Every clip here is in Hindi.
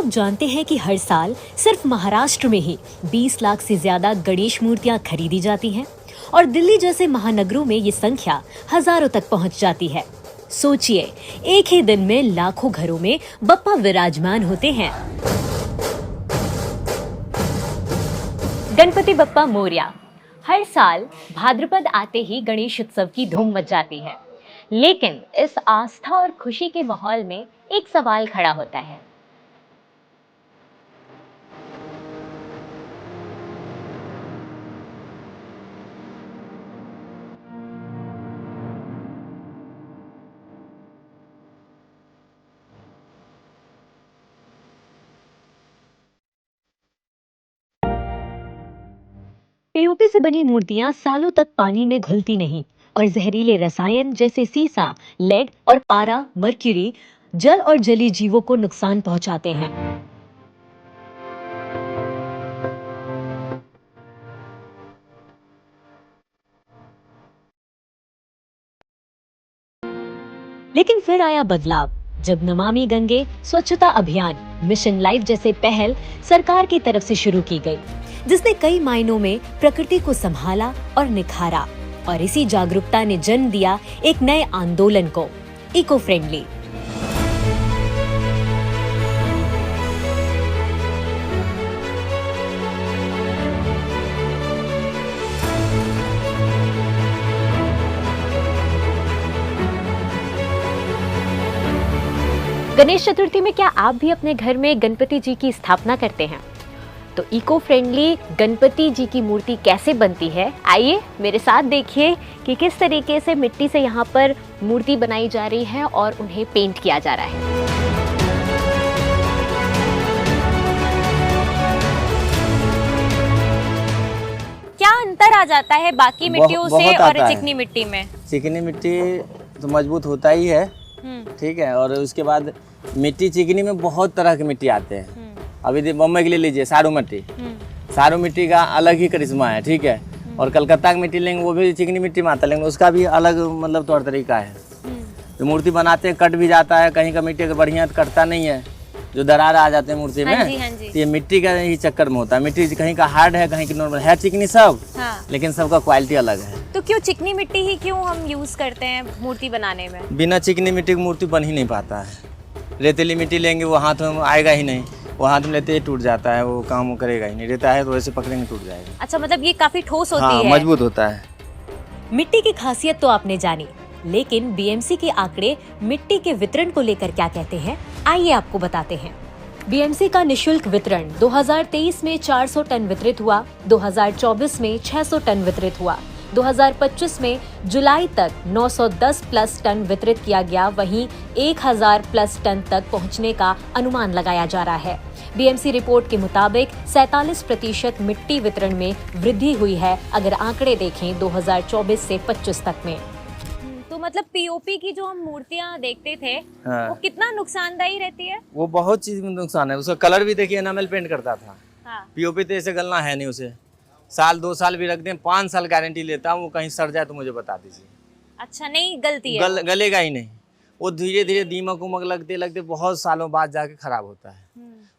आप जानते हैं कि हर साल सिर्फ महाराष्ट्र में ही 20 लाख से ज्यादा गणेश मूर्तियां खरीदी जाती हैं और दिल्ली जैसे महानगरों में ये संख्या हजारों तक पहुंच जाती है। सोचिए, एक ही दिन में लाखों घरों में बप्पा विराजमान होते हैं। गणपति बप्पा मोरया। हर साल भाद्रपद आते ही गणेश उत्सव की धूम मच जाती है, लेकिन इस आस्था और खुशी के माहौल में एक सवाल खड़ा होता है। पीओपी से बनी मूर्तियां सालों तक पानी में घुलती नहीं और जहरीले रसायन जैसे सीसा, लेड और पारा, मर्क्यूरी जल और जलीय जीवों को नुकसान पहुंचाते हैं। लेकिन फिर आया बदलाव जब नमामि गंगे स्वच्छता अभियान, मिशन लाइफ जैसे पहल सरकार की तरफ से शुरू की गई, जिसने कई मायनों में प्रकृति को संभाला और निखारा। और इसी जागरूकता ने जन्म दिया एक नए आंदोलन को, इको फ्रेंडली। गणेश चतुर्थी में क्या आप भी अपने घर में गणपति जी की स्थापना करते हैं? तो इको फ्रेंडली गणपति जी की मूर्ति कैसे बनती है, आइए मेरे साथ देखिए कि किस तरीके से मिट्टी से यहाँ पर मूर्ति बनाई जा रही है और उन्हें पेंट किया जा रहा है। क्या अंतर आ जाता है बाकी मिट्टियों से और चिकनी मिट्टी में? चिकनी मिट्टी तो मजबूत होता ही है, ठीक है। और उसके बाद मिट्टी चिकनी में बहुत तरह की मिट्टी आते हैं। अभी बम्बई के लिए लीजिए सारू मिट्टी, सारू मिट्टी का अलग ही करिश्मा है, ठीक है। और कलकत्ता की मिट्टी लेंगे वो भी चिकनी मिट्टी में आता है, लेकिन उसका भी अलग मतलब तौर तरीका है। जो मूर्ति बनाते हैं कट भी जाता है, कहीं का मिट्टी का बढ़िया कटता नहीं है, जो दरार आ जाते हैं मूर्ति में। तो ये मिट्टी का ही चक्कर में होता है। मिट्टी कहीं का हार्ड है, कहीं की नॉर्मल है, चिकनी सब, लेकिन सबका क्वालिटी अलग है। तो क्यों चिकनी मिट्टी ही क्यों हम यूज करते हैं मूर्ति बनाने में? बिना चिकनी मिट्टी की मूर्ति बन ही नहीं पाता है। रेतीली मिट्टी लेंगे वो हाथ में आएगा ही नहीं, वो हाथ में लेते ही टूट जाता है, वो काम करेगा ही नहीं। रेता है तो वैसे पकड़ेंगे टूट जाएगा। अच्छा, मतलब ये काफी ठोस होती है, मजबूत होता है। मिट्टी की खासियत तो आपने जानी, लेकिन बीएमसी के आंकड़े मिट्टी के वितरण को लेकर क्या कहते हैं, आइए आपको बताते हैं। बीएमसी का निशुल्क वितरण 2023 में 400 टन वितरित हुआ, 2024 में 600 टन वितरित हुआ, 2025 में जुलाई तक 910 प्लस टन वितरित किया गया। वहीं 1000 प्लस टन तक पहुंचने का अनुमान लगाया जा रहा है। बीएमसी रिपोर्ट के मुताबिक 47% मिट्टी वितरण में वृद्धि हुई है, अगर आंकड़े देखें 2024 से 25 तक में। तो मतलब पीओपी की जो हम मूर्तियां देखते थे, वो कितना नुकसानदायी रहती है? वो बहुत चीज में नुकसान है। उसका कलर भी देखिए, एनामेल पेंट करता था। पीओपी तो ऐसे गलना है नहीं, उसे साल 2 साल भी रख दें, 5 साल गारंटी लेता हूँ। वो कहीं सड़ जाए तो मुझे बता दीजिए। अच्छा, नहीं गलती है? गलेगा ही नहीं। वो धीरे धीरे दीमक उमक लगते लगते बहुत सालों बाद जाके खराब होता है।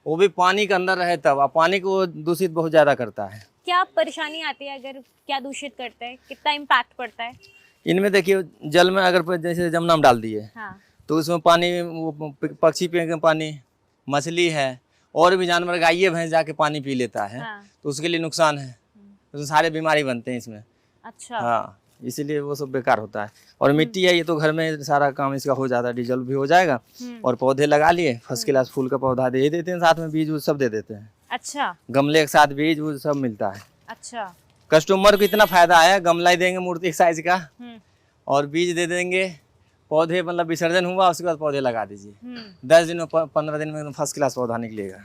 वो भी पानी के अंदर रहे तब। अब पानी को दूषित बहुत ज्यादा करता है। क्या परेशानी आती है अगर क्या दूषित करता है? कितना इम्पैक्ट पड़ता है इनमें? देखिए, जल में अगर जैसे जमुना में डाल दिए, तो उसमें पानी, वो पक्षी पे पानी, मछली है और भी जानवर, गाय भैंस जाके पानी पी लेता है, तो उसके लिए नुकसान है। तो सारे बीमारी बनते हैं इसमें। अच्छा। हाँ, इसीलिए वो सब बेकार होता है। और मिट्टी है, ये तो घर में सारा काम इसका हो जाता है, डीजल भी हो जाएगा। और पौधे लगा लिए, फर्स्ट क्लास फूल का पौधा दे देते हैं, साथ में बीज वो सब दे देते हैं। अच्छा, गमले के साथ बीज वो सब मिलता है। अच्छा, कस्टमर को इतना फायदा है, गमला ही देंगे मूर्ति एक साइज का और बीज दे देंगे। पौधे मतलब विसर्जन हुआ उसके बाद पौधे लगा दीजिए, 10 दिन में 15 दिन में फर्स्ट क्लास पौधा निकलेगा।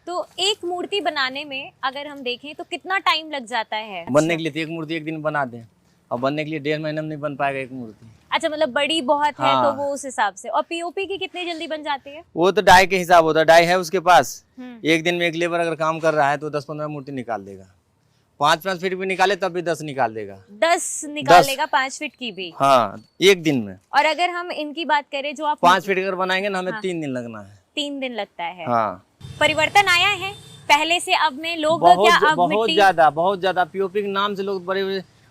तो एक मूर्ति बनाने में अगर हम देखें तो कितना टाइम लग जाता है? बनने के लिए तो एक मूर्ति एक दिन बना दें, और बनने के लिए 1.5 महीने में नहीं बन पाएगा एक मूर्ति। अच्छा, मतलब बड़ी बहुत है तो वो उस हिसाब से। और पीओपी की कितनी जल्दी बन जाती है? वो तो डाई के हिसाब होता है। डाई है उसके पास, एक दिन में एक लेबर अगर काम कर रहा है तो 10-15 मूर्ति निकाल देगा। 5 फीट भी निकाले तब भी 10 निकाल देगा। 10 निकालेगा 5 फीट की भी? हाँ, एक दिन में। और अगर हम इनकी बात करें जो आप 5 फीट अगर बनाएंगे ना, हमें 3 दिन लगना है। 3 दिन लगता है। हाँ, परिवर्तन आया है पहले से अब में? लोग क्या अब बहुत ज्यादा पीओपी के नाम से लोग बड़े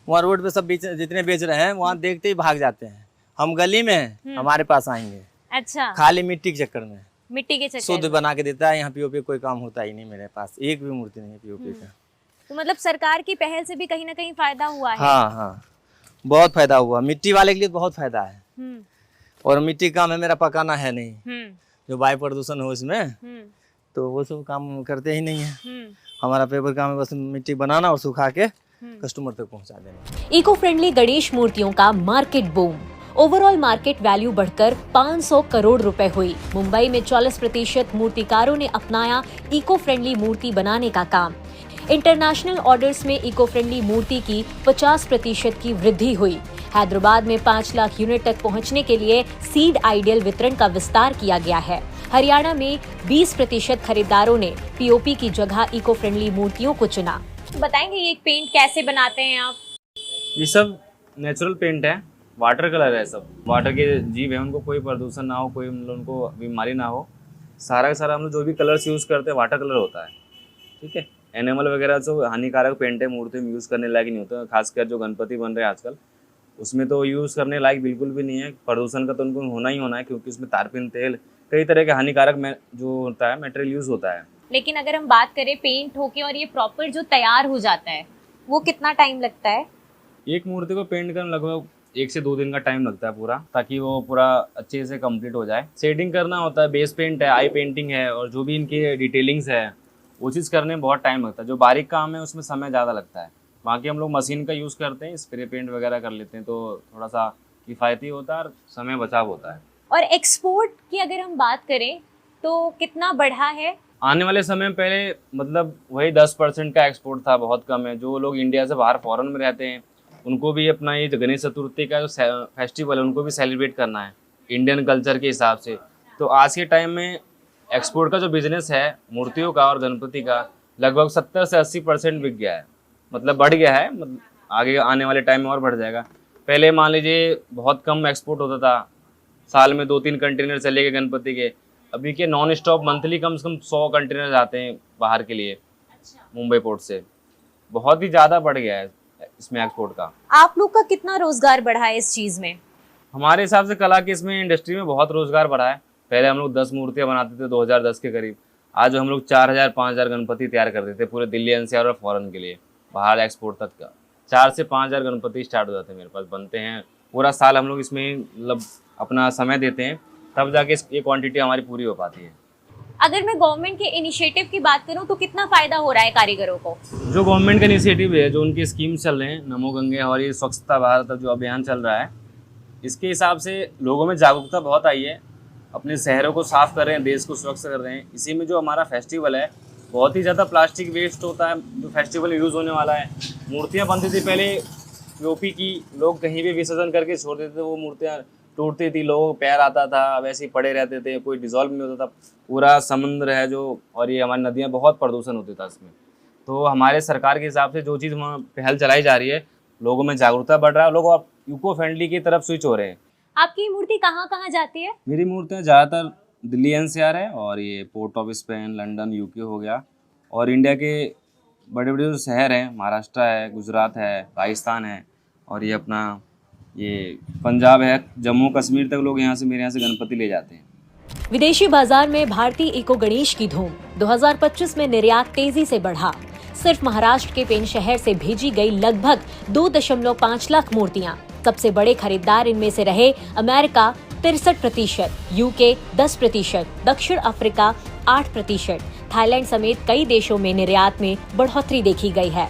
वहाँ रोड पे सब जितने बेच रहे हैं वहाँ देखते ही भाग जाते हैं। हम गली में हैं, हमारे पास आएंगे। अच्छा, खाली मिट्टी के चक्कर में, मिट्टी के चक्कर शुद्ध बना के देता है। यहाँ पीओपी कोई काम होता ही नहीं, मेरे पास एक भी मूर्ति नहीं है पीओपी का। तो मतलब सरकार की पहल से भी कहीं ना कहीं फायदा हुआ है। हाँ हाँ, बहुत फायदा हुआ। मिट्टी वाले के लिए बहुत फायदा है। और मिट्टी का काम है मेरा, पकाना है नहीं। जो वायु प्रदूषण हो इसमें, तो वो सब काम करते ही नहीं है। हमारा पेपर काम है बस मिट्टी बनाना और सुखा के कस्टमर तक पहुंचा देना। इको फ्रेंडली गणेश मूर्तियों का market boom. Overall market value बढ़कर 500 करोड़ रुपए हुई। मुंबई में 40% मूर्तिकारों ने अपनाया इको फ्रेंडली मूर्ति बनाने का काम। इंटरनेशनल ऑर्डर्स में इको फ्रेंडली मूर्ति की 50% की वृद्धि हुई। हैदराबाद में 5 लाख यूनिट तक पहुंचने के लिए सीड आइडियल वितरण का विस्तार किया गया है। हरियाणा में 20% खरीदारों ने पीओपी की जगह इको फ्रेंडली मूर्तियों को चुना। बताएंगे ये पेंट कैसे बनाते हैं आप? ये सब नेचुरल पेंट है, वाटर कलर है। सब वाटर के जीव है, उनको कोई प्रदूषण ना हो, कोई उनको बीमारी ना हो। सारा का सारा हम लोग जो भी कलर्स यूज़ करते हैं वाटर कलर होता है। ठीक है, एनिमल वगैरह जो हानिकारक पेंट है मूर्ति में यूज़ करने लायक नहीं होता। खासकर जो गणपति बन रहे हैं आजकल, उसमें तो यूज़ करने लायक बिल्कुल भी नहीं है। प्रदूषण का तो उनको होना ही होना है, क्योंकि उसमें तारपीन तेल कई तरह के हानिकारक जो होता है मटेरियल यूज़ होता है। लेकिन अगर हम बात करें पेंट होके और ये प्रॉपर जो तैयार हो जाता है, वो कितना टाइम लगता है? एक मूर्ति को पेंट करने लगभग 1 से 2 दिन का टाइम लगता है पूरा, ताकि वो पूरा अच्छे से कंप्लीट हो जाए। शेडिंग करना होता है, बेस पेंट है, आई पेंटिंग है, और जो भी इनकी डिटेलिंग्स है वो चीज़ करने में बहुत टाइम लगता है। जो बारीक काम है उसमें समय ज़्यादा लगता है। बाकी हम लोग मशीन का यूज़ करते हैं, स्प्रे पेंट वगैरह कर लेते हैं, तो थोड़ा सा किफ़ायती होता है और समय बचाव होता है। और एक्सपोर्ट की अगर हम बात करें तो कितना बढ़ा है? आने वाले समय में पहले मतलब वही 10% का एक्सपोर्ट था, बहुत कम है। जो लोग इंडिया से बाहर फॉरेन में रहते हैं उनको भी अपना ये गणेश चतुर्थी का जो फेस्टिवल है उनको भी सेलिब्रेट करना है इंडियन कल्चर के हिसाब से। तो आज के टाइम में एक्सपोर्ट का जो बिजनेस है मूर्तियों का और गणपति का, लगभग 70 से 80% बिक गया है, मतलब बढ़ गया है। मतलब आगे आने वाले टाइम में और बढ़ जाएगा। पहले मान लीजिए बहुत कम एक्सपोर्ट होता था, साल में 2-3 कंटेनर चले गए गणपति के। अभी के नॉन स्टॉप मंथली कम से कम 100 कंटेनर जाते हैं बाहर के लिए। मुंबई पोर्ट से बहुत ही ज़्यादा बढ़ गया है इसमें एक्सपोर्ट का। आप लोग का कितना रोजगार बढ़ा है इस चीज में? हमारे हिसाब से कला की इसमें इंडस्ट्री में बहुत रोजगार बढ़ा है। पहले हम लोग 10 मूर्तियाँ बनाते थे 2010 के करीब। आज हम लोग 4000-5000 गणपति तैयार करते थे पूरे दिल्ली एनसीआर और फॉरेन के लिए, बाहर एक्सपोर्ट तक का 4 से 5000 गणपति स्टार्ट हो जाते हैं मेरे पास, बनते हैं। पूरा साल हम लोग इसमें मतलब अपना समय देते हैं, तब जाके ये क्वांटिटी हमारी पूरी हो पाती है। अगर मैं गवर्नमेंट के इनिशिएटिव की बात करूं तो कितना फायदा हो रहा है कारीगरों को? जो गवर्नमेंट का इनिशिएटिव है, जो उनकी स्कीम चल रहे हैं, नमो गंगे और ये स्वच्छता भारत जो अभियान चल रहा है, इसके हिसाब से लोगों में जागरूकता बहुत आई है। अपने शहरों को साफ कर रहे हैं, देश को स्वच्छ कर रहे हैं। इसी में जो हमारा फेस्टिवल है, बहुत ही ज़्यादा प्लास्टिक वेस्ट होता है जो फेस्टिवल यूज़ होने वाला है। मूर्तियाँ बनती थी पहले पीओपी की, लोग कहीं भी विसर्जन करके छोड़ देते थे, वो मूर्तियाँ टूटती थी, लोगों को पैर आता था, वैसे ही पड़े रहते थे, कोई डिज़ोल्व नहीं होता था। पूरा समुद्र है जो, और ये हमारी नदियाँ, बहुत प्रदूषण होता था इसमें। तो हमारे सरकार के हिसाब से जो चीज़ वहाँ पहल चलाई जा रही है, लोगों में जागरूकता बढ़ रहा है, लोग अब इको फ्रेंडली की तरफ स्विच हो रहे हैं। आपकी मूर्ति कहाँ कहाँ जाती है? मेरी मूर्तियाँ ज़्यादातर दिल्ली एनसीआर है, और ये port of Spain, London, UK हो गया, और इंडिया के बड़े बड़े जो शहर हैं, महाराष्ट्र है, गुजरात है, राजस्थान है, और ये अपना ये पंजाब है, जम्मू कश्मीर तक लोग यहाँ से मेरे यहाँ से गणपति ले जाते हैं। विदेशी बाजार में भारतीय इको गणेश की धूम। 2025 में निर्यात तेजी से बढ़ा। सिर्फ महाराष्ट्र के पेन शहर से भेजी गई लगभग 2.5 लाख मूर्तियां। सबसे बड़े खरीदार इनमें से रहे अमेरिका 63%, यूके 10%, दक्षिण अफ्रीका 8%, थाईलैंड समेत कई देशों में निर्यात में बढ़ोतरी देखी गई है।